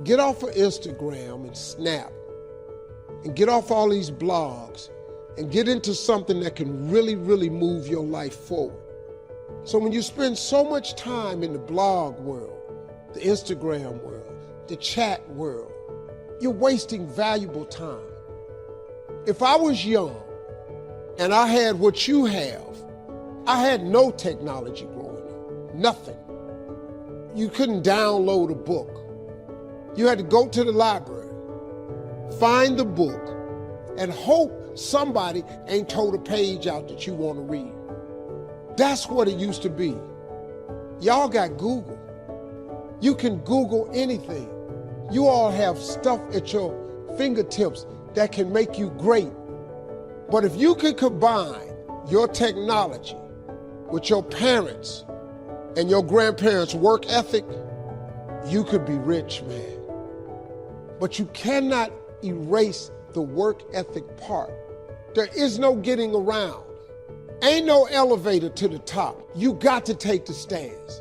Get off of Instagram and Snap and get off all these blogs and get into something that can really, really move your life forward. So when you spend so much time in the blog world, the Instagram world, the chat world, you're wasting valuable time. If I was young and I had what you have, I had no technology growing up, nothing. You couldn't download a book. You had to go to the library, find the book, and hope somebody ain't told a page out that you want to read. That's what it used to be. Y'all got Google. You can Google anything. You all have stuff at your fingertips that can make you great. But if you can combine your technology with your parents and your grandparents' work ethic, you could be rich, man. But you cannot erase the work ethic part. There is no getting around. Ain't no elevator to the top. You got to take the stairs.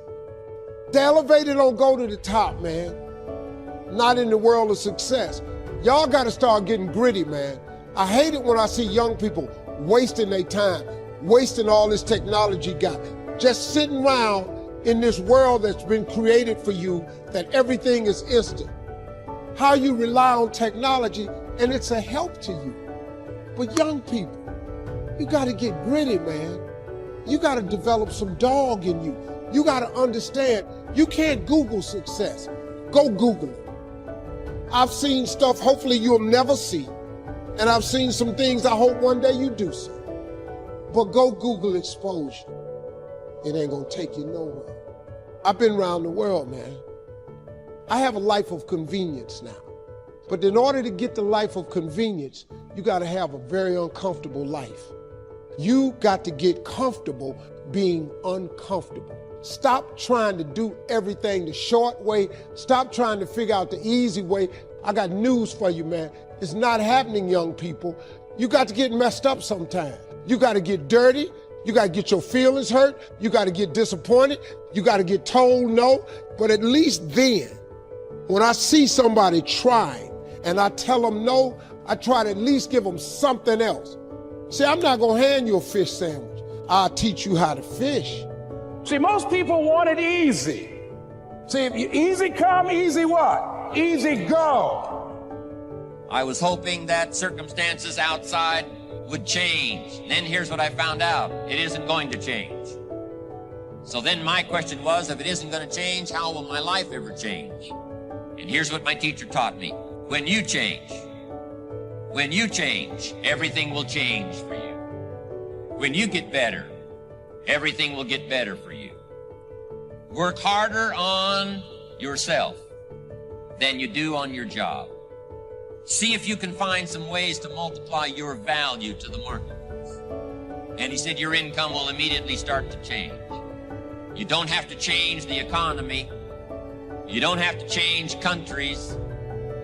The elevator don't go to the top, man. Not in the world of success. Y'all got to start getting gritty, man. I hate it when I see young people wasting their time, wasting all this technology got, just sitting around in this world that's been created for you, that everything is instant. How you rely on technology, and it's a help to you. But young people, you gotta get gritty, man. You gotta develop some dog in you. You gotta understand, you can't Google success. Go Google it. I've seen stuff hopefully you'll never see, and I've seen some things I hope one day you do see. But go Google exposure. It ain't gonna take you nowhere. I've been around the world, man. I have a life of convenience now. But in order to get the life of convenience, you gotta have a very uncomfortable life. You got to get comfortable being uncomfortable. Stop trying to do everything the short way. Stop trying to figure out the easy way. I got news for you, man. It's not happening, young people. You got to get messed up sometime. You got to get dirty. You got to get your feelings hurt. You got to get disappointed. You got to get told no. But at least then, when I see somebody trying and I tell them no, I try to at least give them something else. See, I'm not gonna hand you a fish sandwich. I'll teach you how to fish. See, most people want it easy. See, if you easy come, easy what? Easy go. I was hoping that circumstances outside would change. Then here's what I found out. It isn't going to change. So then my question was, if it isn't going to change, how will my life ever change? And here's what my teacher taught me. When you change, everything will change for you. When you get better, everything will get better for you. Work harder on yourself than you do on your job. See if you can find some ways to multiply your value to the marketplace. And he said your income will immediately start to change. You don't have to change the economy. You don't have to change countries.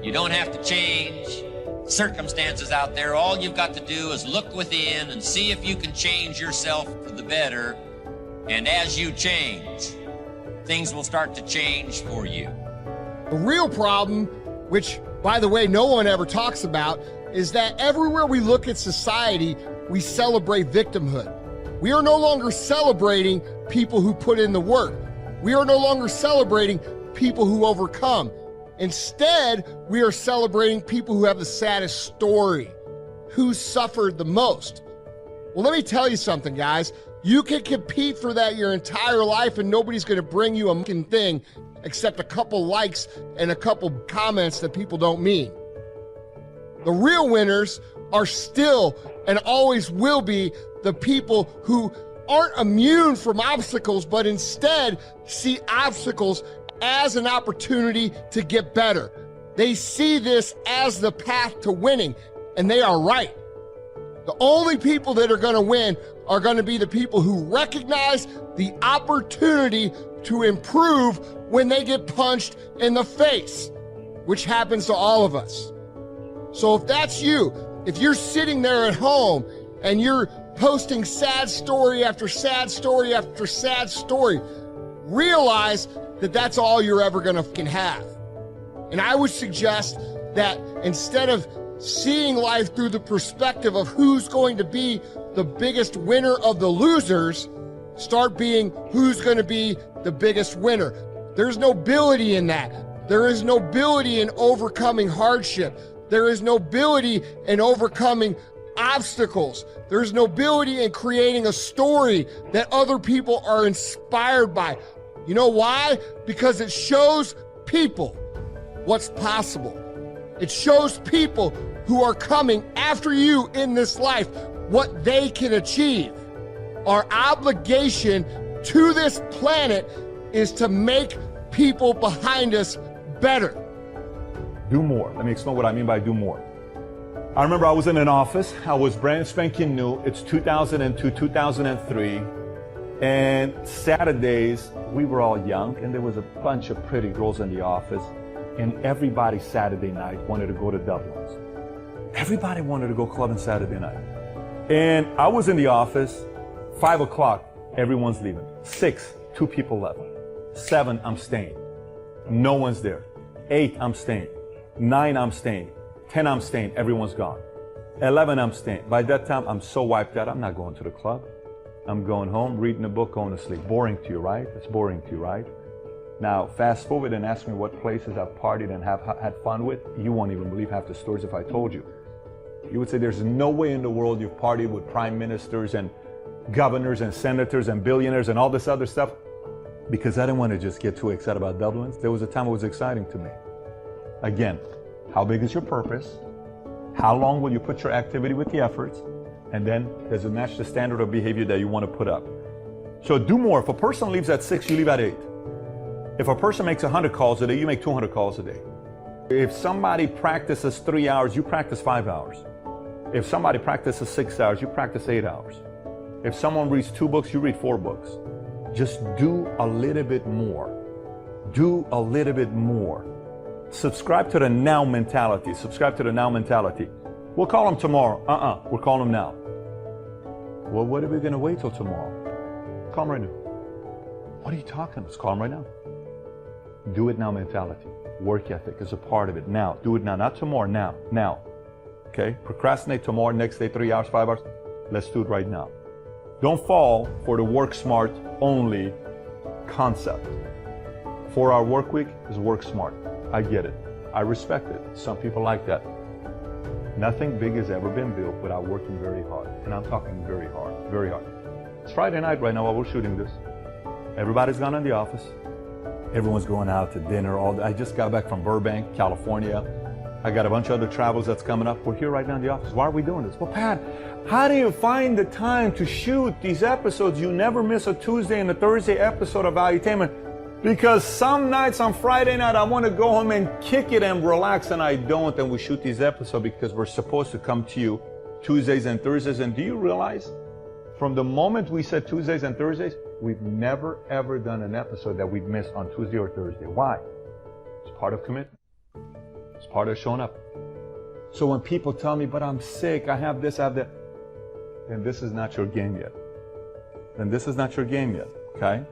You don't have to change circumstances out there. All you've got to do is look within and see if you can change yourself for the better. And as you change, things will start to change for you. The real problem, which, by the way, no one ever talks about, is that everywhere we look at society, we celebrate victimhood. We are no longer celebrating people who put in the work. We are no longer celebrating people who overcome. Instead, we are celebrating people who have the saddest story, who suffered the most. Well, let me tell you something, guys. You can compete for that your entire life and nobody's gonna bring you a thing except a couple likes and a couple comments that people don't mean. The real winners are still and always will be the people who aren't immune from obstacles, but instead see obstacles as an opportunity to get better. They see this as the path to winning, and they are right. The only people that are gonna win are gonna be the people who recognize the opportunity to improve when they get punched in the face, which happens to all of us. So if that's you, if you're sitting there at home and you're posting sad story after sad story after sad story, realize that that's all you're ever gonna have. And I would suggest that instead of seeing life through the perspective of who's going to be the biggest winner of the losers, start being who's going to be the biggest winner. There's nobility in that. There is nobility in overcoming hardship. There is nobility in overcoming obstacles. There's nobility in creating a story that other people are inspired by. You know why? Because it shows people what's possible. It shows people who are coming after you in this life what they can achieve. Our obligation to this planet is to make people behind us better. Do more. Let me explain what I mean by do more. I remember I was in an office. I was brand spanking new. It's 2002, 2003. And Saturdays, we were all young, and there was a bunch of pretty girls in the office. And everybody Saturday night wanted to go to Dublin's. Everybody wanted to go clubbing Saturday night. And I was in the office, 5 o'clock, everyone's leaving. 6, 2 people left. 7, I'm staying. No one's there. 8, I'm staying. 9, I'm staying. 10, I'm staying. Everyone's gone. 11, I'm staying. By that time, I'm so wiped out, I'm not going to the club. I'm going home, reading a book, going to sleep. Boring to you, right? It's boring to you, right? Now, fast forward and ask me what places I've partied and have had fun with. You won't even believe half the stories if I told you. You would say there's no way in the world you've partied with prime ministers and governors and senators and billionaires and all this other stuff, because I didn't want to just get too excited about Dublin's. There was a time it was exciting to me. Again, how big is your purpose? How long will you put your activity with the efforts? And then does it match the standard of behavior that you want to put up? So do more. If a person leaves at 6, you leave at 8. If a person makes 100 calls a day, you make 200 calls a day. If somebody practices 3 hours, you practice 5 hours. If somebody practices 6 hours, you practice 8 hours. If someone reads 2 books, you read 4 books. Just do a little bit more. Do a little bit more. Subscribe to the now mentality. Subscribe to the now mentality. We'll call them tomorrow. We'll call them now. Well, what are we going to wait till tomorrow? Call them right now. What are you talking about? Let's call them right now. Do it now mentality. Work ethic is a part of it. Now. Do it now. Not tomorrow. Now. Now. Okay? Procrastinate tomorrow, next day, 3 hours, 5 hours. Let's do it right now. Don't fall for the work smart only concept. 4-hour work week is work smart. I get it. I respect it. Some people like that. Nothing big has ever been built without working very hard. And I'm talking very hard, very hard. It's Friday night right now while we're shooting this. Everybody's gone in the office. Everyone's going out to dinner. I just got back from Burbank, California. I got a bunch of other travels that's coming up. We're here right now in the office. Why are we doing this? Well, Pat, how do you find the time to shoot these episodes? You never miss a Tuesday and a Thursday episode of Valuetainment. Because some nights on Friday night, I want to go home and kick it and relax, and I don't. And we shoot these episodes because we're supposed to come to you Tuesdays and Thursdays. And do you realize, from the moment we said Tuesdays and Thursdays, we've never, ever done an episode that we've missed on Tuesday or Thursday. Why? It's part of commitment. It's part of showing up. So when people tell me, but I'm sick, I have this, I have that, then this is not your game yet. Then this is not your game yet, okay?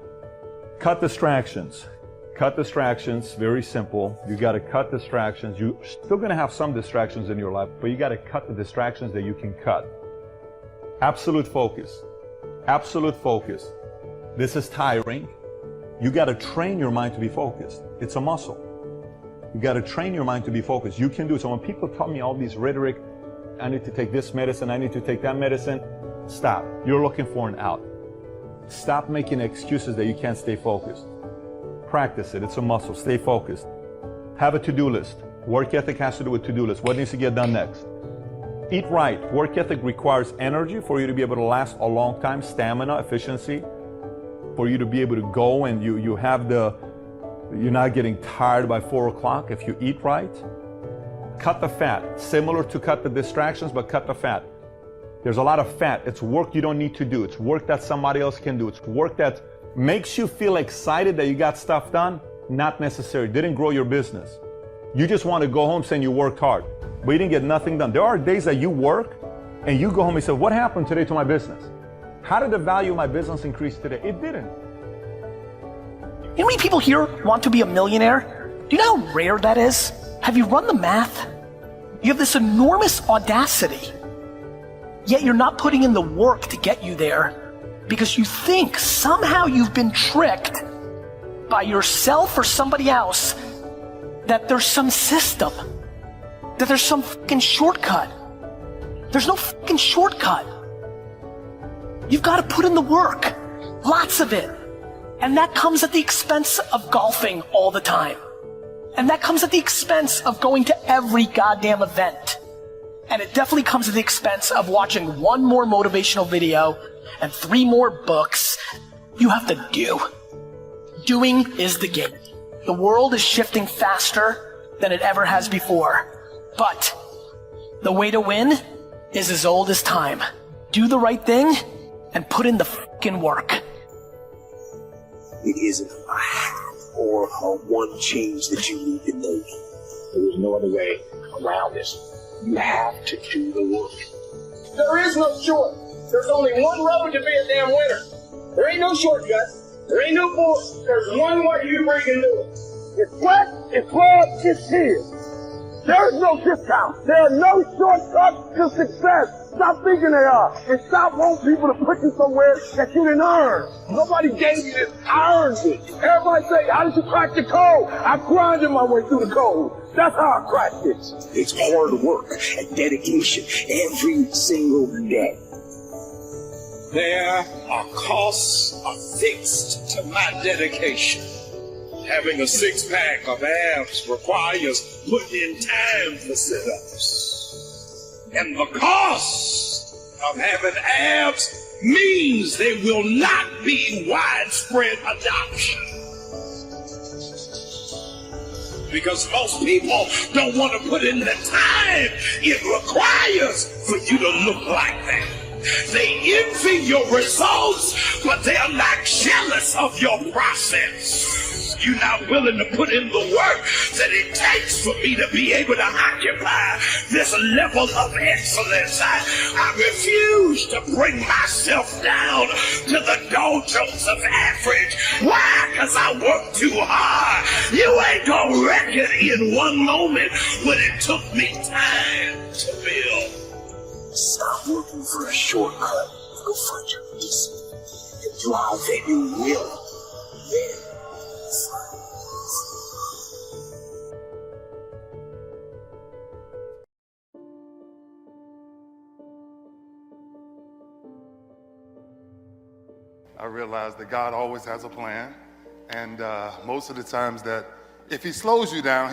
Cut distractions. Cut distractions, very simple. You got to cut distractions. You're still going to have some distractions in your life, but you got to cut the distractions that you can cut. Absolute focus. Absolute focus. This is tiring. You got to train your mind to be focused. It's a muscle. You got to train your mind to be focused. You can do it. So when people tell me all these rhetoric, I need to take this medicine, I need to take that medicine, stop. You're looking for an out. Stop making excuses that you can't stay focused. Practice it. It's a muscle. Stay focused. Have a to-do list. Work ethic has to do with to-do list. What needs to get done next? Eat right. Work ethic requires energy for you to be able to last a long time, stamina, efficiency, for you to be able to go and you're not getting tired by 4 o'clock if you eat right. Cut the fat. Similar to cut the distractions, but cut the fat. There's a lot of fat. It's work you don't need to do. It's work that somebody else can do. It's work that makes you feel excited that you got stuff done. Not necessary. Didn't grow your business. You just want to go home saying you worked hard, but you didn't get nothing done. There are days that you work and you go home and say, what happened today to my business? How did the value of my business increase today? It didn't. You know how many people here want to be a millionaire? Do you know how rare that is? Have you run the math? You have this enormous audacity, yet you're not putting in the work to get you there because you think somehow you've been tricked by yourself or somebody else that there's some system, that there's some fucking shortcut. There's no fucking shortcut. You've got to put in the work, lots of it. And that comes at the expense of golfing all the time. And that comes at the expense of going to every goddamn event. And it definitely comes at the expense of watching one more motivational video and 3 more books. You have to do. Doing is the game. The world is shifting faster than it ever has before. But the way to win is as old as time. Do the right thing and put in the fucking work. It isn't a half or a one change that you need to make. There is no other way around this. You have to do the work. There is no short. There's only one road to be a damn winner. There ain't no shortcut. There ain't no bullshit. There's one way you freaking do it. It's sweat, it's blood, it's tears. There is no discount. There are no shortcuts to success. Stop thinking they are. And stop wanting people to put you somewhere that you didn't earn. Nobody gave you this. I earned it. Everybody say, how did you crack the code? I grinded my way through the code. That's how I cracked it. It's hard work and dedication every single day. There are costs affixed to my dedication. Having a 6-pack of abs requires putting in time for sit-ups. And the cost of having abs means there will not be widespread adoption. Because most people don't want to put in the time it requires for you to look like that. They envy your results, but they are not jealous of your process. You're not willing to put in the work that it takes for me to be able to occupy this level of excellence. I refuse to bring myself down to the doldrums of average. Why? Because I work too hard. You ain't gonna wreck it in one moment when it took me time to build. Stop looking for a shortcut. Go find your reason and drive that you will. Then I realized that God always has a plan, and most of the times that if he slows you down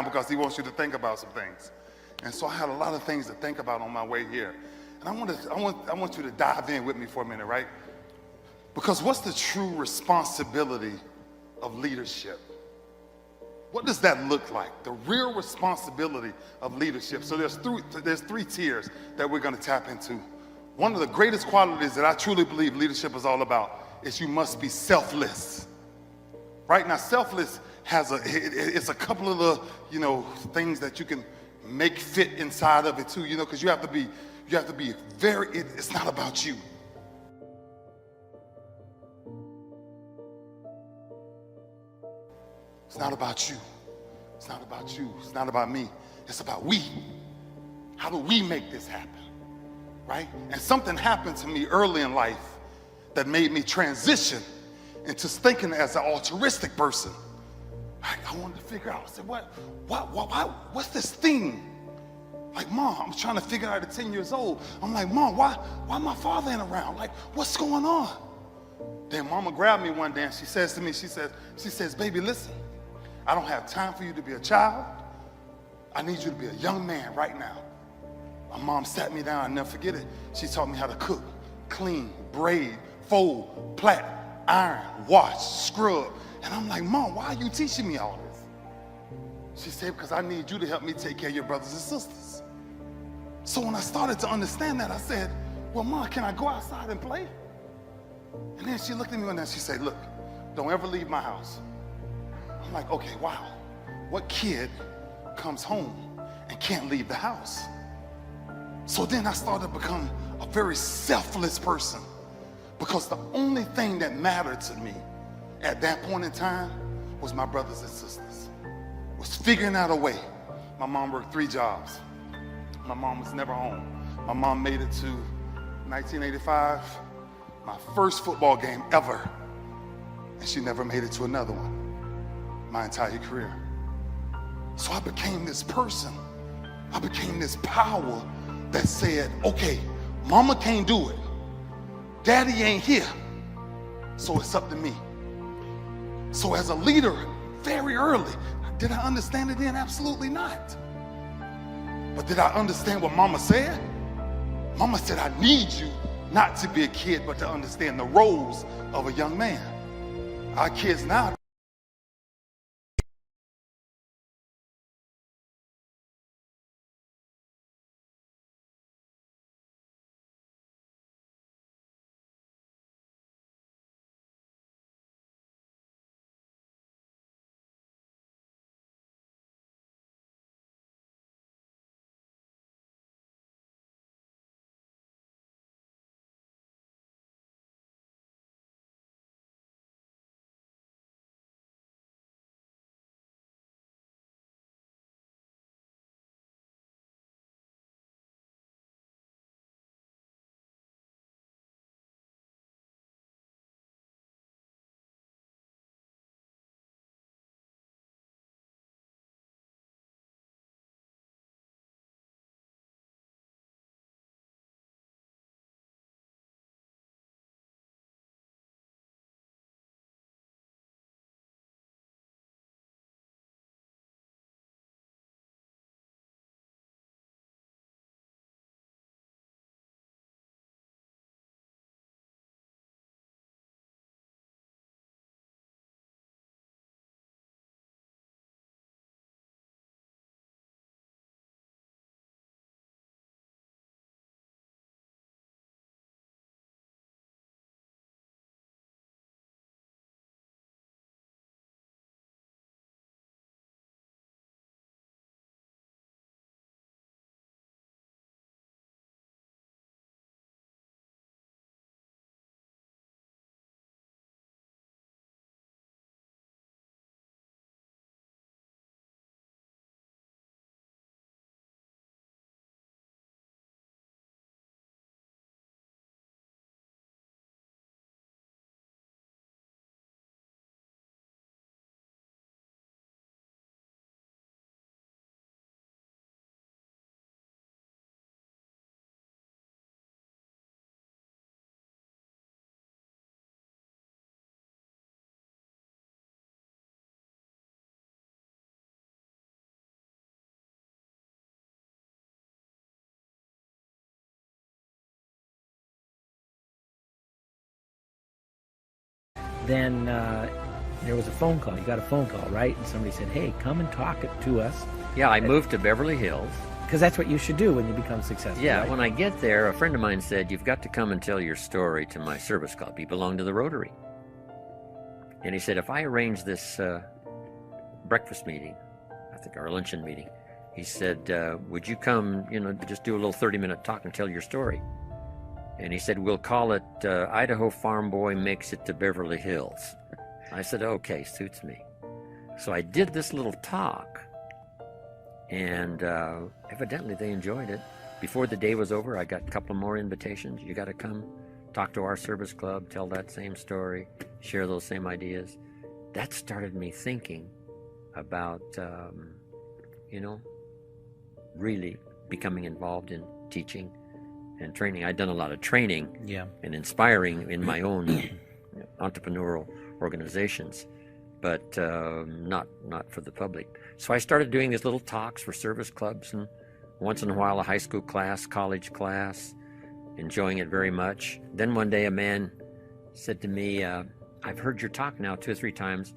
because he wants you to think about some things. And so I had a lot of things to think about on my way here. And I want you to dive in with me for a minute, right? Because what's the true responsibility of leadership? What does that look like? The real responsibility of leadership. So there's 3 tiers that we're going to tap into. One of the greatest qualities that I truly believe leadership is all about is you must be selfless. Right now, selfless it's a couple of the, things that you can make fit inside of it too, because you have to be it's not about you. It's not about you. It's not about you. It's not about me. It's about we. How do we make this happen? Right? And something happened to me early in life that made me transition into thinking as an altruistic person. I wanted to figure out, I said, what's this thing? Like, Mom, I'm trying to figure it out at 10 years old. I'm like, Mom, why my father ain't around? Like, what's going on? Then Mama grabbed me one day and she says to me, she says, baby, listen, I don't have time for you to be a child. I need you to be a young man right now. My mom sat me down, I'll never forget it. She taught me how to cook, clean, braid, fold, plait, iron, wash, scrub. And I'm like, Mom, why are you teaching me all this? She said, because I need you to help me take care of your brothers and sisters. So when I started to understand that, I said, well, Mom, can I go outside and play? And then she looked at me and she said, look, don't ever leave my house. I'm like, okay, wow. What kid comes home and can't leave the house? So then I started to become a very selfless person, because the only thing that mattered to me at that point in time was my brothers and sisters. was figuring out a way. My mom worked 3 jobs. My mom was never home. My mom made it to 1985, my first football game ever. And she never made it to another one my entire career. So I became this person. I became this power that said, okay, mama can't do it. Daddy ain't here. So it's up to me. So as a leader, very early, did I understand it then? Absolutely not. But did I understand what mama said? Mama said, I need you not to be a kid, but to understand the roles of a young man. Our kids now. Then there was a phone call. You got a phone call, right? And somebody said, hey, come and talk to us. Yeah, I moved to Beverly Hills. Because that's what you should do when you become successful. Yeah, right? When I get there, a friend of mine said, you've got to come and tell your story to my service club. You belong to the Rotary. And he said, if I arrange this breakfast meeting, I think our luncheon meeting, he said, would you come, just do a little 30-minute talk and tell your story? And he said, we'll call it Idaho Farm Boy Makes It to Beverly Hills. I said, okay, suits me. So I did this little talk, and evidently they enjoyed it. Before the day was over, I got a couple more invitations. You got to come talk to our service club, tell that same story, share those same ideas. That started me thinking about, really becoming involved in teaching and training. I'd done a lot of training and inspiring in my own entrepreneurial organizations, but not for the public. So I started doing these little talks for service clubs, and once in a while a high school class, college class, enjoying it very much. Then one day a man said to me, I've heard your talk now 2 or 3 times,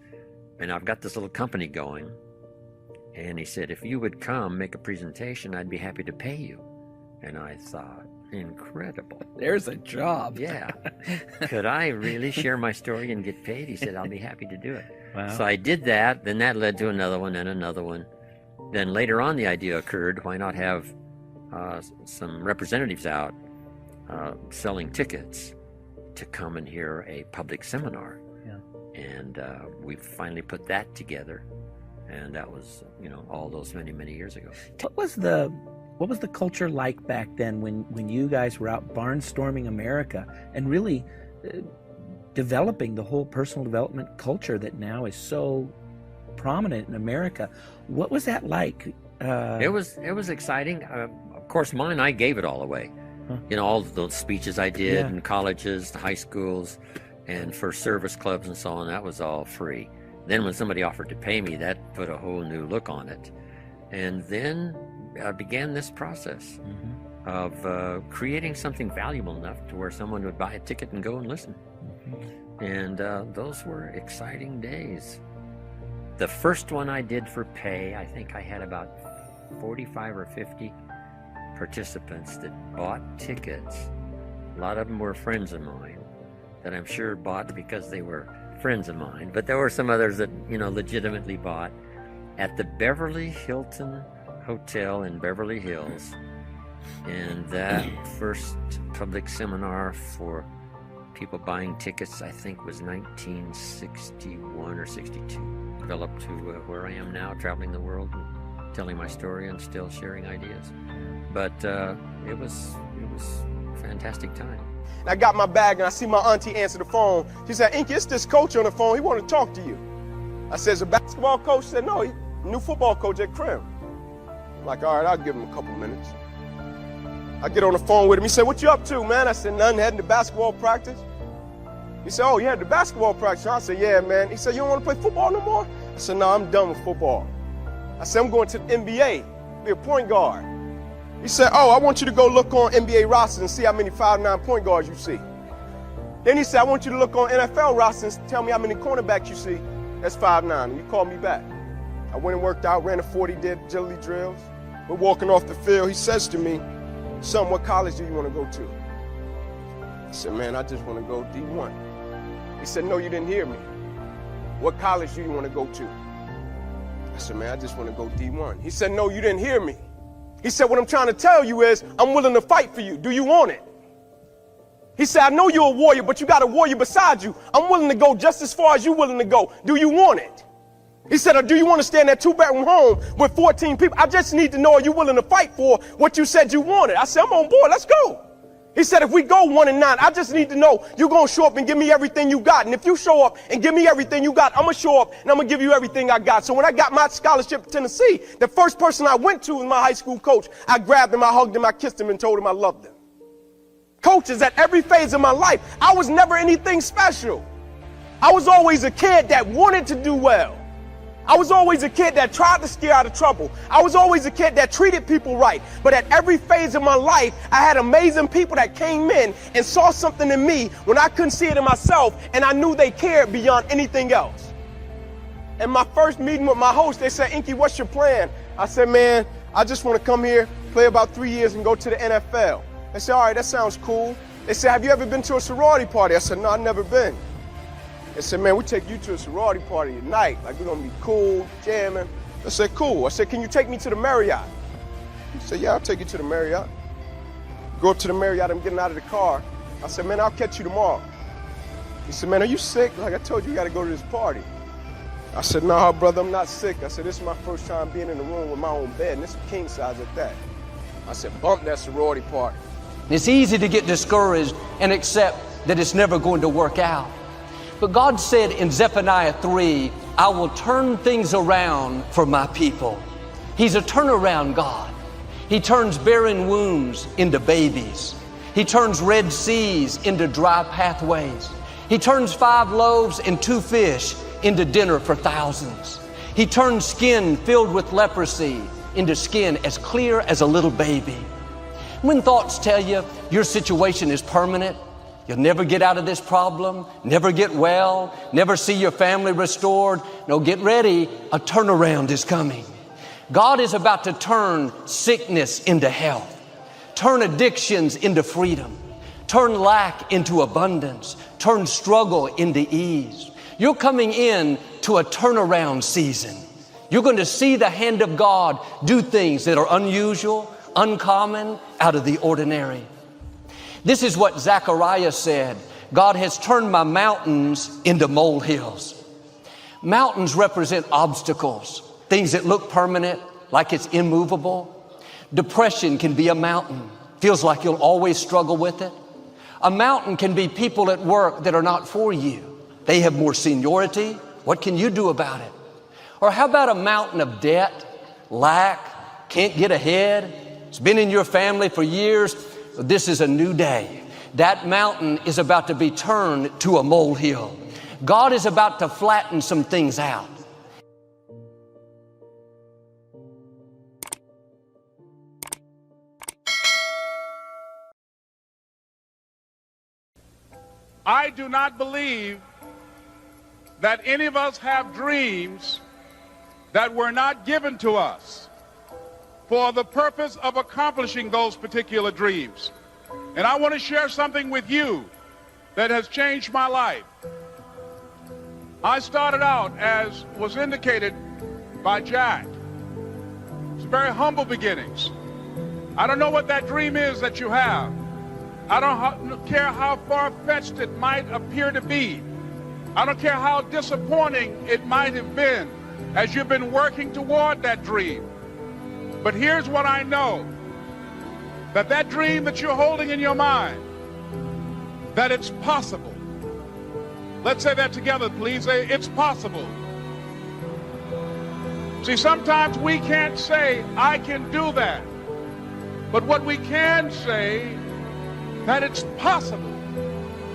and I've got this little company going. And he said, if you would come make a presentation, I'd be happy to pay you. And I thought, incredible. There's a job. Yeah. Could I really share my story and get paid? He said, I'll be happy to do it. Wow. So I did that. Then that led to another one and another one. Then later on, the idea occurred, why not have some representatives out selling tickets to come and hear a public seminar? Yeah. And we finally put that together. And that was, all those many, many years ago. What was the culture like back then when you guys were out barnstorming America and really developing the whole personal development culture that now is so prominent in America? What was that like? It was exciting. Of course, I gave it all away. Huh. All those speeches I did in colleges, high schools, and for service clubs and so on, that was all free. Then when somebody offered to pay me, that put a whole new look on it. And then I began this process of creating something valuable enough to where someone would buy a ticket and go and listen. And those were exciting days. The first one I did for pay, I think I had about 45 or 50 participants that bought tickets. A lot of them were friends of mine that I'm sure bought because they were friends of mine, but there were some others that, legitimately bought at the Beverly Hilton Hotel in Beverly Hills. And that first public seminar for people buying tickets, I think, was 1961 or 62. Developed to where I am now, traveling the world and telling my story and still sharing ideas. But it was a fantastic time. And I got my bag and I see my auntie answer the phone. She said, Inky, it's this coach on the phone. He want to talk to you. I said, is a basketball coach? She said, no, he's a new football coach at Crim. I'm like, all right, I'll give him a couple minutes. I get on the phone with him. He said, what you up to, man? I said, nothing, heading to basketball practice. He said, oh, you had the basketball practice? I said, yeah, man. He said, you don't want to play football no more? I said, no, I'm done with football. I said, I'm going to the NBA, be a point guard. He said, oh, I want you to go look on NBA rosters and see how many 5'9" point guards you see. Then he said, I want you to look on NFL rosters and tell me how many cornerbacks you see. That's 5'9", and you called me back. I went and worked out, ran a 40, did agility drills. We're walking off the field. He says to me, son, what college do you want to go to? I said, man, I just want to go D1. He said, no, you didn't hear me. What college do you want to go to? I said, man, I just want to go D1. He said, no, you didn't hear me. He said, what I'm trying to tell you is I'm willing to fight for you. Do you want it? He said, I know you're a warrior, but you got a warrior beside you. I'm willing to go just as far as you're willing to go. Do you want it? He said, or do you want to stay in that 2-bedroom home with 14 people? I just need to know, are you willing to fight for what you said you wanted? I said, I'm on board. Let's go. He said, if we go 1-9, I just need to know you're going to show up and give me everything you got. And if you show up and give me everything you got, I'm going to show up and I'm going to give you everything I got. So when I got my scholarship to Tennessee, the first person I went to was my high school coach. I grabbed him, I hugged him, I kissed him and told him I loved him. Coaches, at every phase of my life, I was never anything special. I was always a kid that wanted to do well. I was always a kid that tried to stay out of trouble. I was always a kid that treated people right. But at every phase of my life, I had amazing people that came in and saw something in me when I couldn't see it in myself, and I knew they cared beyond anything else. And my first meeting with my host, they said, Inky, what's your plan? I said, man, I just want to come here, play about 3 years, and go to the NFL. They said, all right, that sounds cool. They said, have you ever been to a sorority party? I said, no, I've never been. They said, man, we take you to a sorority party tonight. Like, we're going to be cool, jamming. I said, cool. I said, can you take me to the Marriott? He said, yeah, I'll take you to the Marriott. Go up to the Marriott, I'm getting out of the car. I said, man, I'll catch you tomorrow. He said, man, are you sick? Like I told you, you got to go to this party. I said, no, brother, I'm not sick. I said, this is my first time being in the room with my own bed, and this is king size at that. I said, bump that sorority party. It's easy to get discouraged and accept that it's never going to work out. But God said in Zephaniah 3, I will turn things around for my people. He's a turnaround God. He turns barren wombs into babies. He turns red seas into dry pathways. He turns 5 loaves and 2 fish into dinner for thousands. He turns skin filled with leprosy into skin as clear as a little baby. When thoughts tell you your situation is permanent, you'll never get out of this problem, never get well, never see your family restored. No, get ready. A turnaround is coming. God is about to turn sickness into health, turn addictions into freedom, turn lack into abundance, turn struggle into ease. You're coming in to a turnaround season. You're going to see the hand of God do things that are unusual, uncommon, out of the ordinary. This is what Zechariah said. God has turned my mountains into molehills. Mountains represent obstacles, things that look permanent, like it's immovable. Depression can be a mountain. Feels like you'll always struggle with it. A mountain can be people at work that are not for you. They have more seniority. What can you do about it? Or how about a mountain of debt, lack, can't get ahead? It's been in your family for years. This is a new day. That mountain is about to be turned to a molehill. God is about to flatten some things out. I do not believe that any of us have dreams that were not given to us for the purpose of accomplishing those particular dreams. And I want to share something with you that has changed my life. I started out, as was indicated by Jack, it's very humble beginnings. I don't know what that dream is that you have. I don't care how far-fetched it might appear to be. I don't care how disappointing it might have been as you've been working toward that dream. But here's what I know, that that dream that you're holding in your mind, that it's possible. Let's say that together, please. Say, it's possible. See, sometimes we can't say, I can do that. But what we can say, that it's possible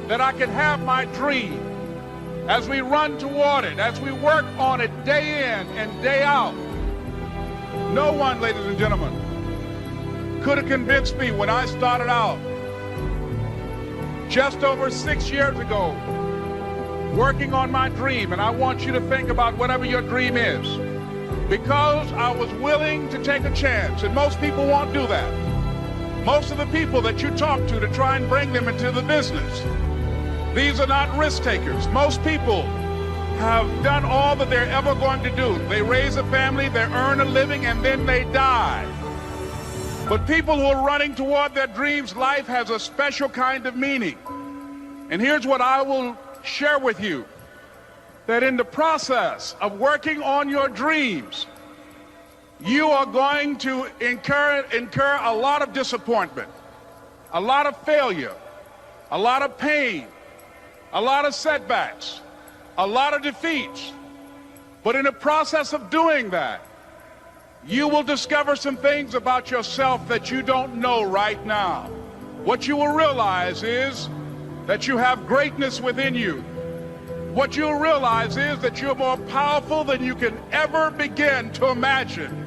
that I can have my dream as we run toward it, as we work on it day in and day out. No one, ladies and gentlemen, could have convinced me when I started out just over 6 years ago working on my dream. And I want you to think about whatever your dream is, because I was willing to take a chance, and most people won't do that. Most of the people that you talk to try and bring them into the business, these are not risk takers. Most people have done all that they're ever going to do. They raise a family, they earn a living, and then they die. But people who are running toward their dreams, life has a special kind of meaning. And here's what I will share with you, that in the process of working on your dreams, you are going to incur a lot of disappointment, a lot of failure, a lot of pain, a lot of setbacks, a lot of defeats. But in the process of doing that, you will discover some things about yourself that you don't know right now. What you will realize is that you have greatness within you. What you'll realize is that you're more powerful than you can ever begin to imagine.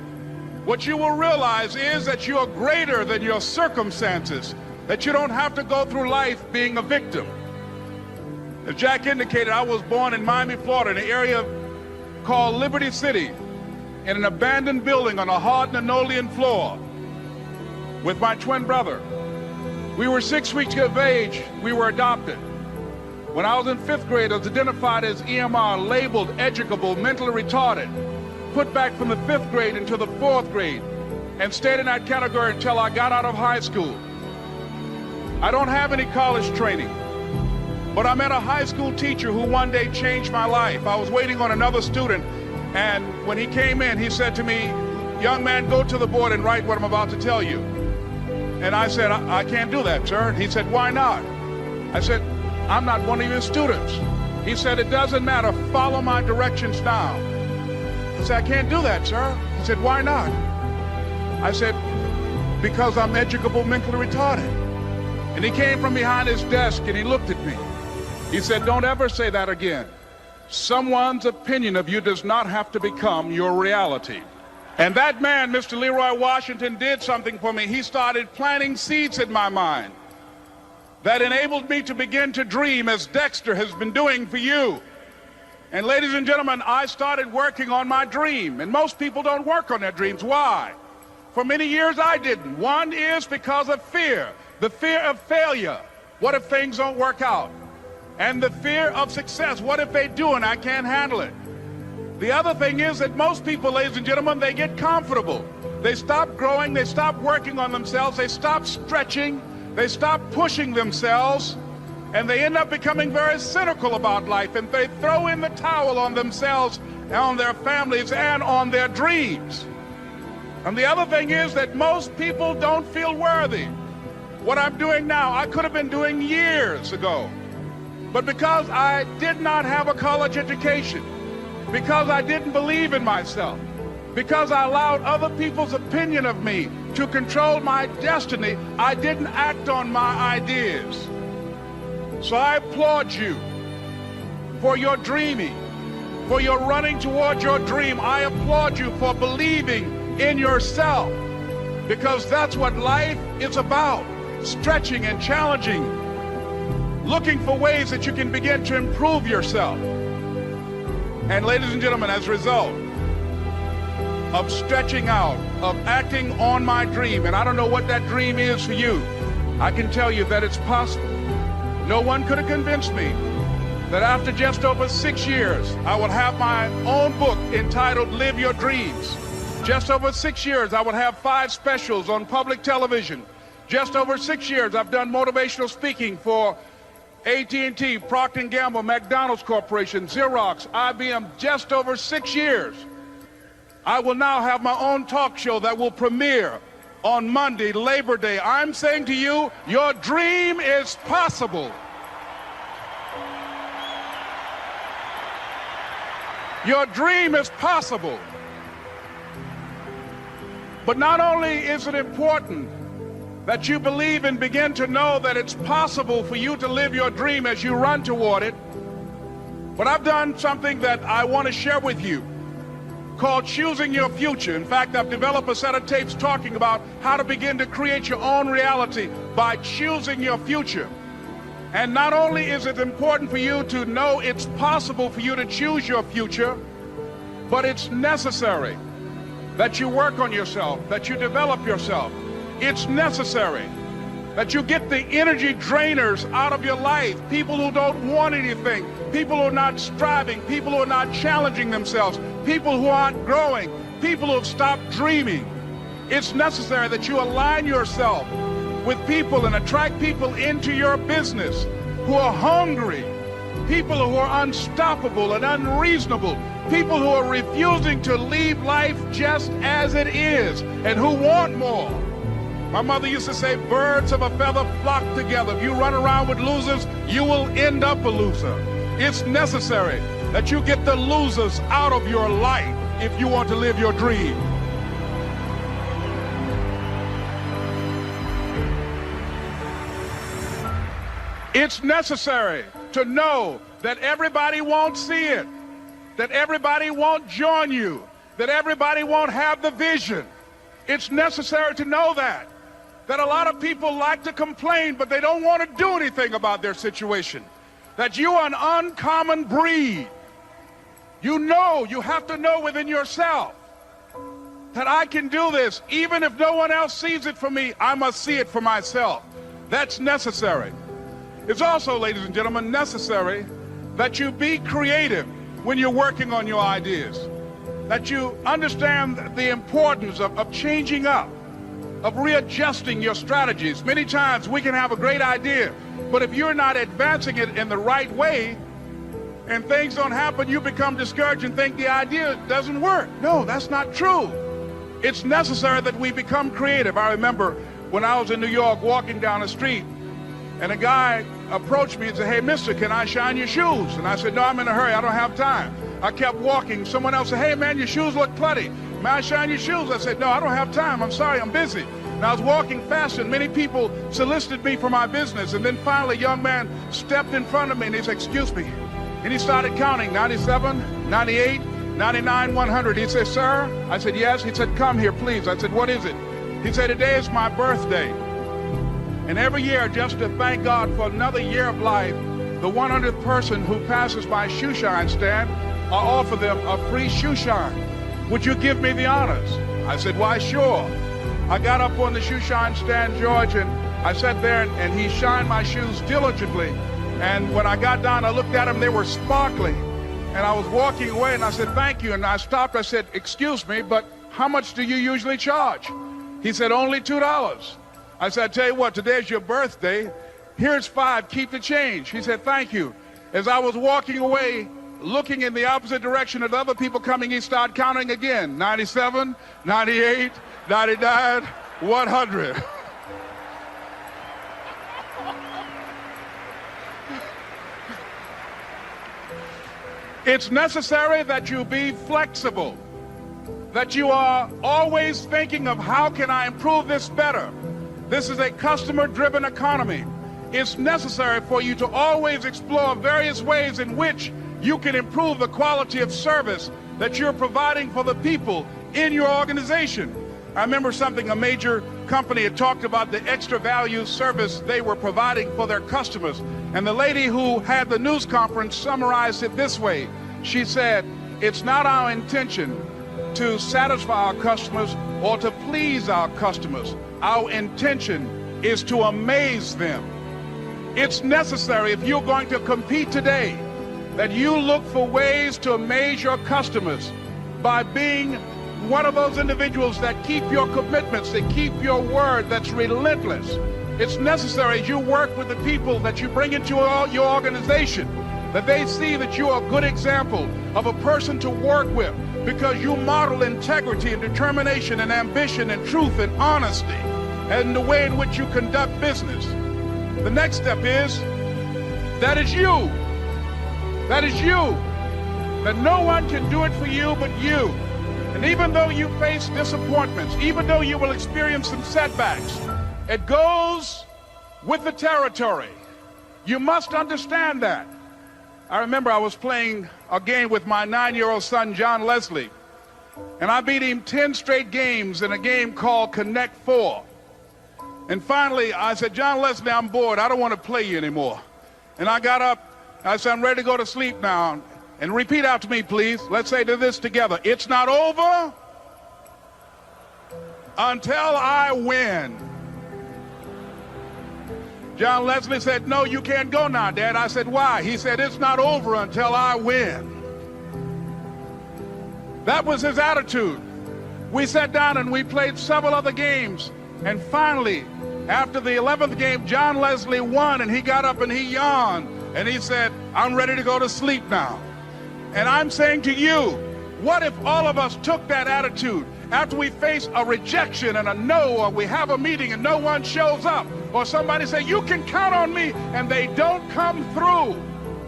What you will realize is that you are greater than your circumstances, that you don't have to go through life being a victim. As Jack indicated, I was born in Miami, Florida, in an area called Liberty City, in an abandoned building on a hard linoleum floor with my twin brother. We were 6 weeks of age. We were adopted. When I was in 5th grade, I was identified as EMR, labeled educable, mentally retarded, put back from the 5th grade into the 4th grade, and stayed in that category until I got out of high school. I don't have any college training, but I met a high school teacher who one day changed my life. I was waiting on another student, and when he came in, he said to me, "Young man, go to the board and write what I'm about to tell you." And I said, I can't do that, sir. He said, "Why not?" I said, "I'm not one of your students." He said, "It doesn't matter. Follow my directions now." I said, "I can't do that, sir." He said, "Why not?" I said, "Because I'm educable, mentally retarded." And he came from behind his desk and he looked at me. He said, "Don't ever say that again. Someone's opinion of you does not have to become your reality." And that man, Mr. Leroy Washington, did something for me. He started planting seeds in my mind that enabled me to begin to dream, as Dexter has been doing for you. And ladies and gentlemen, I started working on my dream. And most people don't work on their dreams. Why? For many years I didn't. One is because of fear. The fear of failure. What if things don't work out? And the fear of success. What if they do and I can't handle it? The other thing is that most people, ladies and gentlemen, they get comfortable. They stop growing. They stop working on themselves. They stop stretching. They stop pushing themselves. And they end up becoming very cynical about life. And they throw in the towel on themselves on their families, and on their dreams. And the other thing is that most people don't feel worthy. What I'm doing now, I could have been doing years ago. But because I did not have a college education, because I didn't believe in myself, because I allowed other people's opinion of me to control my destiny, I didn't act on my ideas. So I applaud you for your dreaming, for your running toward your dream. I applaud you for believing in yourself, because that's what life is about, stretching and challenging, looking for ways that you can begin to improve yourself. And ladies and gentlemen, as a result of stretching out, of acting on my dream, and I don't know what that dream is for you, I can tell you that it's possible. No one could have convinced me that after just over 6 years, I will have my own book entitled Live Your Dreams. Just over 6 years, I will have 5 specials on public television. Just over 6 years, I've done motivational speaking for AT&T, Procter & Gamble, McDonald's Corporation, Xerox, IBM, just over 6 years. I will now have my own talk show that will premiere on Monday, Labor Day. I'm saying to you, your dream is possible. Your dream is possible. But not only is it important that you believe and begin to know that it's possible for you to live your dream as you run toward it, but I've done something that I want to share with you called Choosing Your Future. In fact, I've developed a set of tapes talking about how to begin to create your own reality by choosing your future. And not only is it important for you to know it's possible for you to choose your future, but it's necessary that you work on yourself, that you develop yourself. It's necessary that you get the energy drainers out of your life, people who don't want anything, people who are not striving, people who are not challenging themselves, people who aren't growing, people who have stopped dreaming. It's necessary that you align yourself with people and attract people into your business who are hungry, people who are unstoppable and unreasonable, people who are refusing to leave life just as it is and who want more. My mother used to say, birds of a feather flock together. If you run around with losers, you will end up a loser. It's necessary that you get the losers out of your life if you want to live your dream. It's necessary to know that everybody won't see it, that everybody won't join you, that everybody won't have the vision. It's necessary to know that a lot of people like to complain, but they don't want to do anything about their situation, that you are an uncommon breed. You know, you have to know within yourself that I can do this. Even if no one else sees it for me, I must see it for myself. That's necessary. It's also, ladies and gentlemen, necessary that you be creative when you're working on your ideas, that you understand the importance of changing up, of readjusting your strategies. Many times we can have a great idea, but if you're not advancing it in the right way and things don't happen, you become discouraged and think the idea doesn't work. No, that's not true. It's necessary that we become creative. I remember when I was in New York walking down the street, and a guy approached me and said, "Hey, mister, can I shine your shoes?" And I said, "No, I'm in a hurry. I don't have time." I kept walking. Someone else said, "Hey, man, your shoes look putty. May I shine your shoes?" I said, "No, I don't have time. I'm sorry, I'm busy." And I was walking fast, and many people solicited me for my business. And then finally, a young man stepped in front of me, and he said, "Excuse me." And he started counting, 97, 98, 99, 100. He said, "Sir?" I said, "Yes." He said, "Come here, please." I said, "What is it?" He said, "Today is my birthday. And every year, just to thank God for another year of life, the 100th person who passes my shoe shine stand, I offer them a free shoe shine. Would you give me the honors?" I said, "Why, sure." I got up on the shoe shine stand, George, and I sat there, and he shined my shoes diligently. And when I got down, I looked at them, they were sparkling. And I was walking away, and I said, "Thank you." And I stopped, I said, "Excuse me, but how much do you usually charge?" He said, "Only $2. I said, "I tell you what, today's your birthday. Here's $5, keep the change." He said, "Thank you." As I was walking away, looking in the opposite direction at other people coming, he started counting again. 97, 98, 99, 100. It's necessary that you be flexible, that you are always thinking of how can I improve this better. This is a customer-driven economy. It's necessary for you to always explore various ways in which you can improve the quality of service that you're providing for the people in your organization. I remember something, a major company had talked about the extra value service they were providing for their customers. And the lady who had the news conference summarized it this way. She said, it's not our intention to satisfy our customers or to please our customers. Our intention is to amaze them. It's necessary, if you're going to compete today, that you look for ways to amaze your customers by being one of those individuals that keep your commitments, that keep your word, that's relentless. It's necessary as you work with the people that you bring into your organization, that they see that you're a good example of a person to work with, because you model integrity and determination and ambition and truth and honesty and the way in which you conduct business. The next step is, that is you. That is you. That no one can do it for you but you. And even though you face disappointments, even though you will experience some setbacks, it goes with the territory. You must understand that. I remember I was playing a game with my 9-year-old son, John Leslie, and I beat him 10 straight games in a game called Connect 4. And finally, I said, John Leslie, I'm bored. I don't want to play you anymore. And I got up. I said, I'm ready to go to sleep now. And repeat out to me, please. Let's say this together. It's not over until I win. John Leslie said, no, you can't go now, Dad. I said, why? He said, it's not over until I win. That was his attitude. We sat down and we played several other games. And finally, after the 11th game, John Leslie won, and he got up and he yawned. And he said, I'm ready to go to sleep now. And I'm saying to you, what if all of us took that attitude after we face a rejection and a no, or we have a meeting and no one shows up, or somebody say, you can count on me, and they don't come through?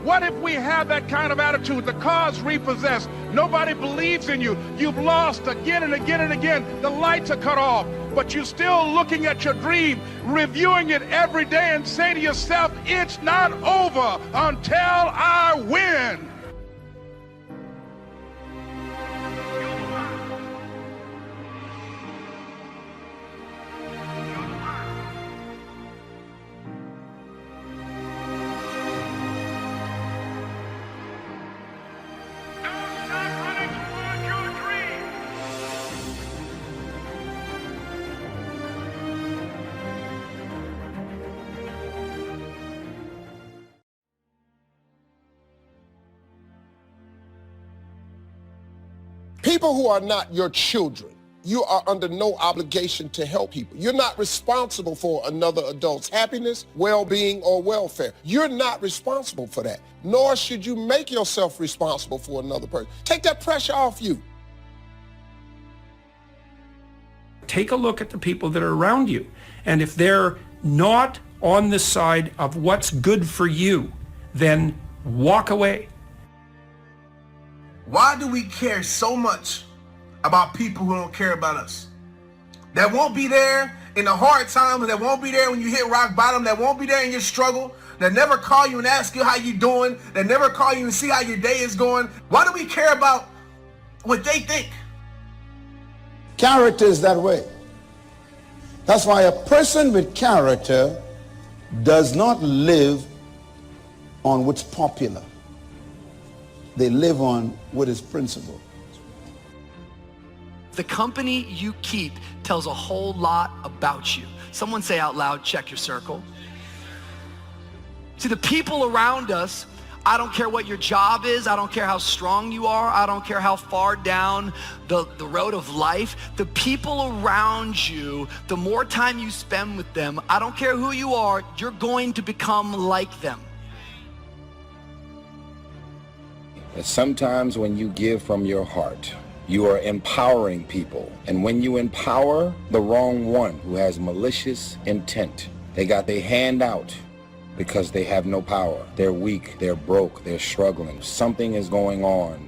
What if we have that kind of attitude? The car's repossessed. Nobody believes in you. You've lost again and again and again. The lights are cut off, but you're still looking at your dream, reviewing it every day, and say to yourself, it's not over until I win. People who are not your children, you are under no obligation to help people. You're not responsible for another adult's happiness, well-being, or welfare. You're not responsible for that, nor should you make yourself responsible for another person. Take that pressure off you. Take a look at the people that are around you, and if they're not on the side of what's good for you, then walk away. Why do we care so much about people who don't care about us? That won't be there in the hard times, that won't be there when you hit rock bottom, that won't be there in your struggle, that never call you and ask you how you doing, that never call you and see how your day is going. Why do we care about what they think? Character is that way. That's why a person with character does not live on what's popular. They live on what is principle. The company you keep tells a whole lot about you. Someone say out loud, check your circle. See, the people around us, I don't care what your job is, I don't care how strong you are, I don't care how far down the road of life, the people around you, the more time you spend with them, I don't care who you are, you're going to become like them. that sometimes when you give from your heart, you are empowering people. And when you empower the wrong one who has malicious intent, they got their hand out because they have no power. They're weak, they're broke, they're struggling. Something is going on.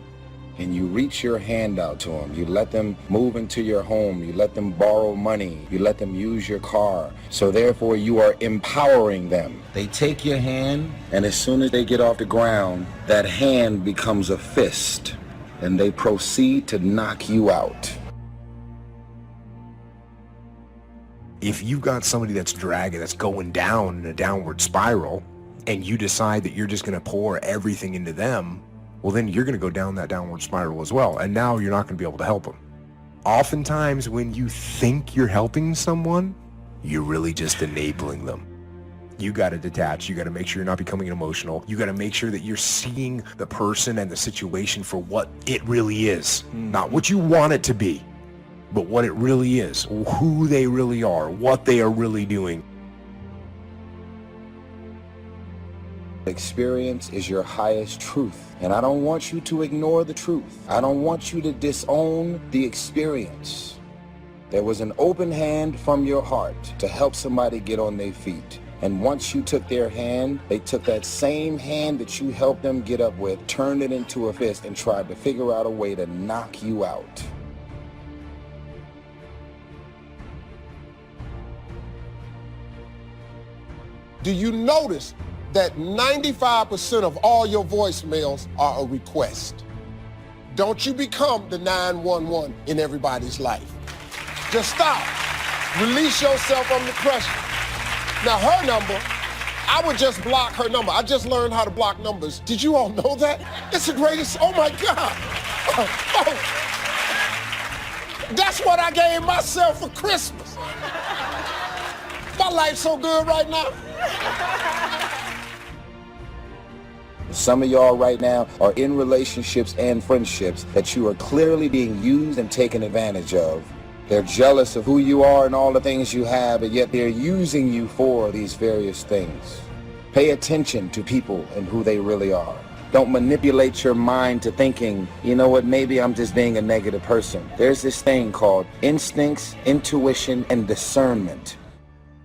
And you reach your hand out to them. You let them move into your home. You let them borrow money. You let them use your car. So therefore you are empowering them. They take your hand, and as soon as they get off the ground, that hand becomes a fist, and they proceed to knock you out. If you've got somebody that's dragging, that's going down in a downward spiral, and you decide that you're just going to pour everything into them, well, then you're going to go down that downward spiral as well. And now you're not going to be able to help them. Oftentimes when you think you're helping someone, you're really just enabling them. You got to detach. You got to make sure you're not becoming emotional. You got to make sure that you're seeing the person and the situation for what it really is. Not what you want it to be, but what it really is, who they really are, what they are really doing. Experience is your highest truth, and I don't want you to ignore the truth. I don't want you to disown the experience. There was an open hand from your heart to help somebody get on their feet. And once you took their hand, they took that same hand that you helped them get up with, turned it into a fist, and tried to figure out a way to knock you out. Do you notice that 95% of all your voicemails are a request? Don't you become the 911 in everybody's life. Just stop. Release yourself under pressure. Now her number, I would just block her number. I just learned how to block numbers. Did you all know that? It's the greatest, oh my God. Oh. That's what I gave myself for Christmas. My life's so good right now. Some of y'all right now are in relationships and friendships that you are clearly being used and taken advantage of. They're jealous of who you are and all the things you have, and yet they're using you for these various things. Pay attention to people and who they really are. Don't manipulate your mind to thinking, you know what, maybe I'm just being a negative person. There's this thing called instincts, intuition, and discernment.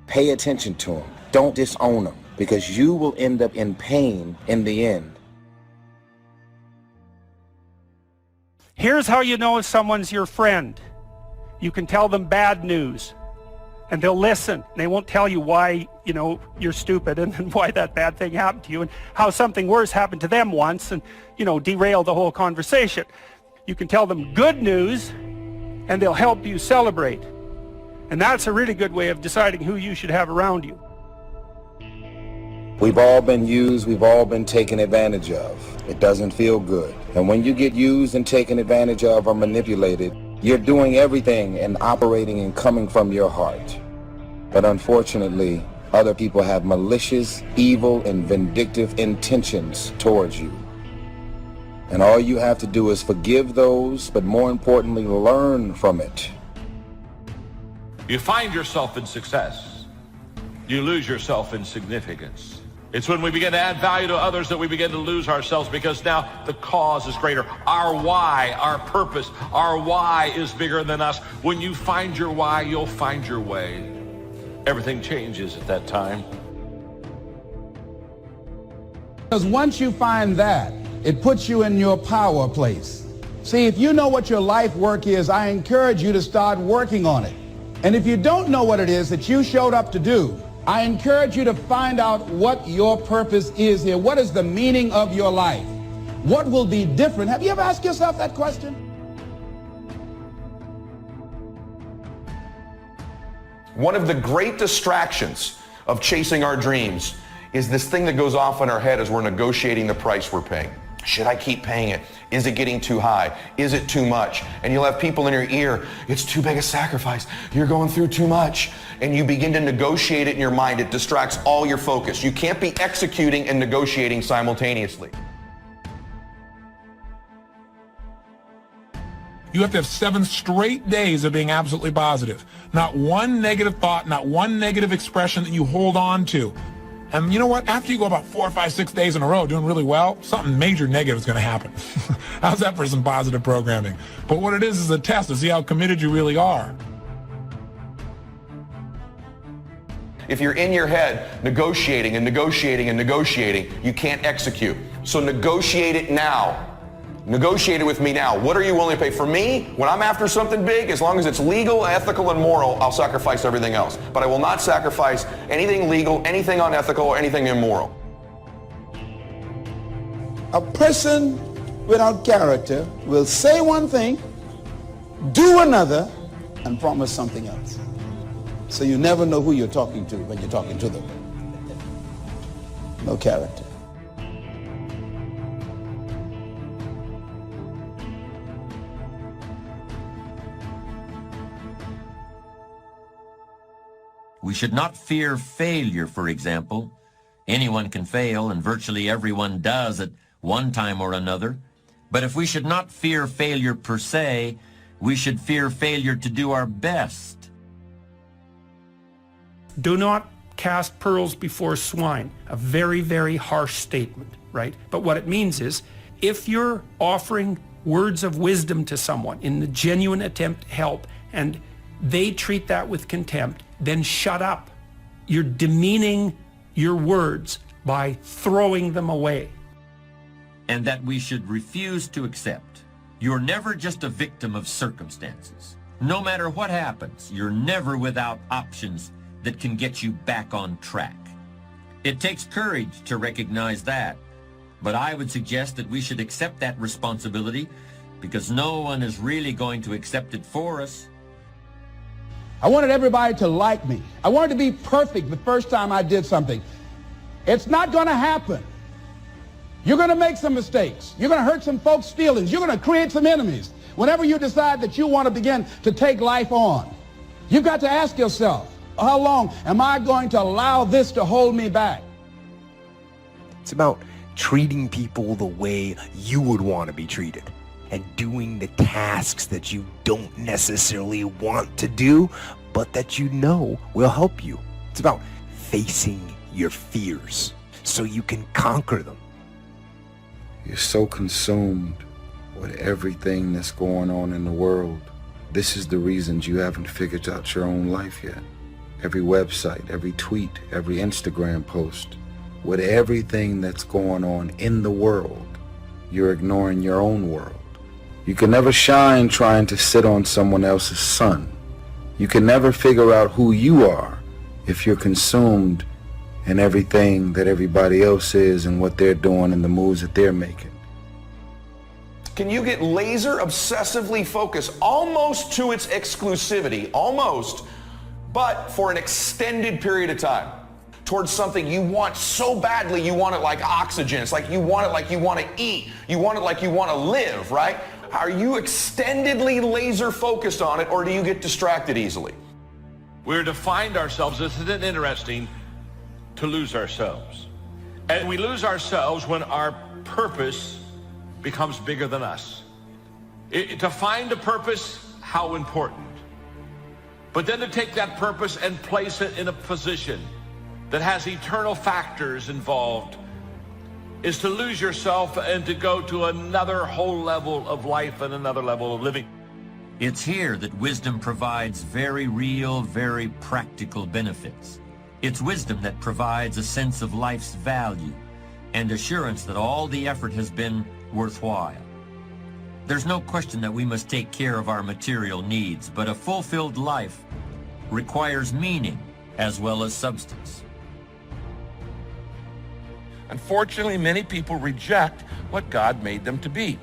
Pay attention to them. Don't disown them, because you will end up in pain in the end. Here's how you know if someone's your friend. You can tell them bad news, and they'll listen. They won't tell you why, you're stupid and why that bad thing happened to you and how something worse happened to them once and, derail the whole conversation. You can tell them good news, and they'll help you celebrate. And that's a really good way of deciding who you should have around you. We've all been used, we've all been taken advantage of. It doesn't feel good. And when you get used and taken advantage of or manipulated, you're doing everything and operating and coming from your heart. But unfortunately, other people have malicious, evil, and vindictive intentions towards you. And all you have to do is forgive those, but more importantly, learn from it. You find yourself in success. You lose yourself in significance. It's when we begin to add value to others that we begin to lose ourselves, because now the cause is greater. Our why, our purpose, our why is bigger than us. When you find your why, you'll find your way. Everything changes at that time. Because once you find that, it puts you in your power place. See, if you know what your life work is, I encourage you to start working on it. And if you don't know what it is that you showed up to do, I encourage you to find out what your purpose is here. What is the meaning of your life? What will be different? Have you ever asked yourself that question? One of the great distractions of chasing our dreams is this thing that goes off in our head as we're negotiating the price we're paying. Should I keep paying it? Is it getting too high? Is it too much? And you'll have people in your ear, it's too big a sacrifice. You're going through too much. And you begin to negotiate it in your mind. It distracts all your focus. You can't be executing and negotiating simultaneously. You have to have 7 straight days of being absolutely positive. Not one negative thought, not one negative expression that you hold on to. And you know what? After you go about 4 or 5, 6 days in a row doing really well, something major negative is going to happen. How's that for some positive programming? But what it is a test to see how committed you really are. If you're in your head negotiating and negotiating and negotiating, you can't execute. So negotiate it now. Negotiate it with me now. What are you willing to pay? For me, when I'm after something big, as long as it's legal, ethical, and moral, I'll sacrifice everything else. But I will not sacrifice anything legal, anything unethical, or anything immoral. A person without character will say one thing, do another, and promise something else. So you never know who you're talking to when you're talking to them. No character. We should not fear failure, for example. Anyone can fail, and virtually everyone does at one time or another. But if we should not fear failure per se, we should fear failure to do our best. Do not cast pearls before swine. A very, very harsh statement, right? But what it means is, if you're offering words of wisdom to someone in the genuine attempt to help, and they treat that with contempt, then shut up. You're demeaning your words by throwing them away. And that we should refuse to accept. You're never just a victim of circumstances. No matter what happens, you're never without options that can get you back on track. It takes courage to recognize that, but I would suggest that we should accept that responsibility because no one is really going to accept it for us. I wanted everybody to like me. I wanted to be perfect the first time I did something. It's not going to happen. You're going to make some mistakes. You're going to hurt some folks' feelings. You're going to create some enemies. Whenever you decide that you want to begin to take life on, you've got to ask yourself, how long am I going to allow this to hold me back? It's about treating people the way you would want to be treated and doing the tasks that you don't necessarily want to do, but that you know will help you. It's about facing your fears so you can conquer them. You're so consumed with everything that's going on in the world. This is the reasons you haven't figured out your own life yet. Every website, every tweet, every Instagram post, with everything that's going on in the world, you're ignoring your own world. You can never shine trying to sit on someone else's sun. You can never figure out who you are if you're consumed in everything that everybody else is and what they're doing and the moves that they're making. Can you get laser obsessively focused almost to its exclusivity, almost, but for an extended period of time towards something you want so badly, you want it like oxygen. It's like you want it like you want to eat. You want it like you want to live, right? Are you extendedly laser focused on it, or do you get distracted easily? We're to find ourselves, isn't it interesting, to lose ourselves. And we lose ourselves when our purpose becomes bigger than us. To find a purpose, how important. But then to take that purpose and place it in a position that has eternal factors involved is to lose yourself and to go to another whole level of life and another level of living. It's here that wisdom provides very real, very practical benefits. It's wisdom that provides a sense of life's value and assurance that all the effort has been worthwhile. There's no question that we must take care of our material needs, but a fulfilled life requires meaning as well as substance. Unfortunately, many people reject what God made them to be.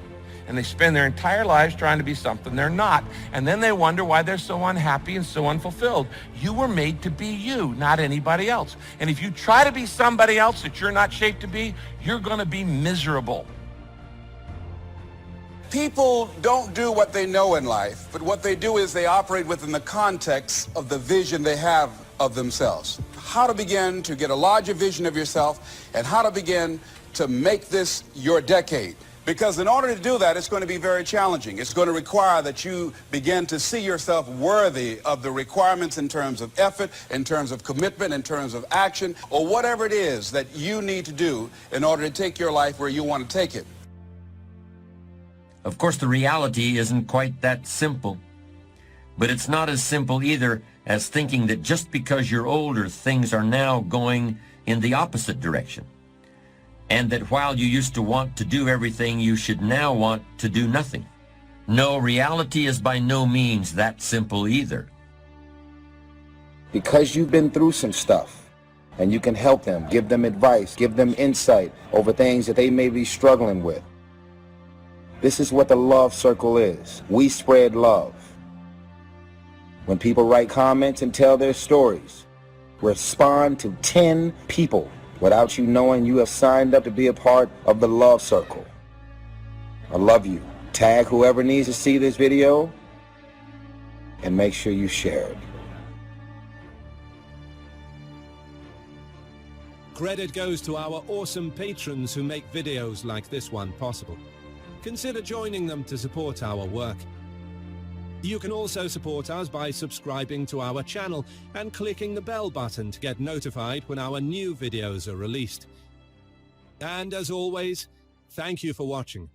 And they spend their entire lives trying to be something they're not. And then they wonder why they're so unhappy and so unfulfilled. You were made to be you, not anybody else. And if you try to be somebody else that you're not shaped to be, you're going to be miserable. People don't do what they know in life, but what they do is they operate within the context of the vision they have of themselves. How to begin to get a larger vision of yourself and how to begin to make this your decade. Because in order to do that, it's going to be very challenging. It's going to require that you begin to see yourself worthy of the requirements in terms of effort, in terms of commitment, in terms of action, or whatever it is that you need to do in order to take your life where you want to take it. Of course, the reality isn't quite that simple. But it's not as simple either as thinking that just because you're older, things are now going in the opposite direction. And that while you used to want to do everything, you should now want to do nothing. No, reality is by no means that simple either. Because you've been through some stuff, and you can help them, give them advice, give them insight over things that they may be struggling with. This is what the love circle is. We spread love. When people write comments and tell their stories, respond to 10 people without you knowing you have signed up to be a part of the love circle. I love you. Tag whoever needs to see this video and make sure you share it. Credit goes to our awesome patrons who make videos like this one possible. Consider joining them to support our work. You can also support us by subscribing to our channel and clicking the bell button to get notified when our new videos are released. And as always, thank you for watching.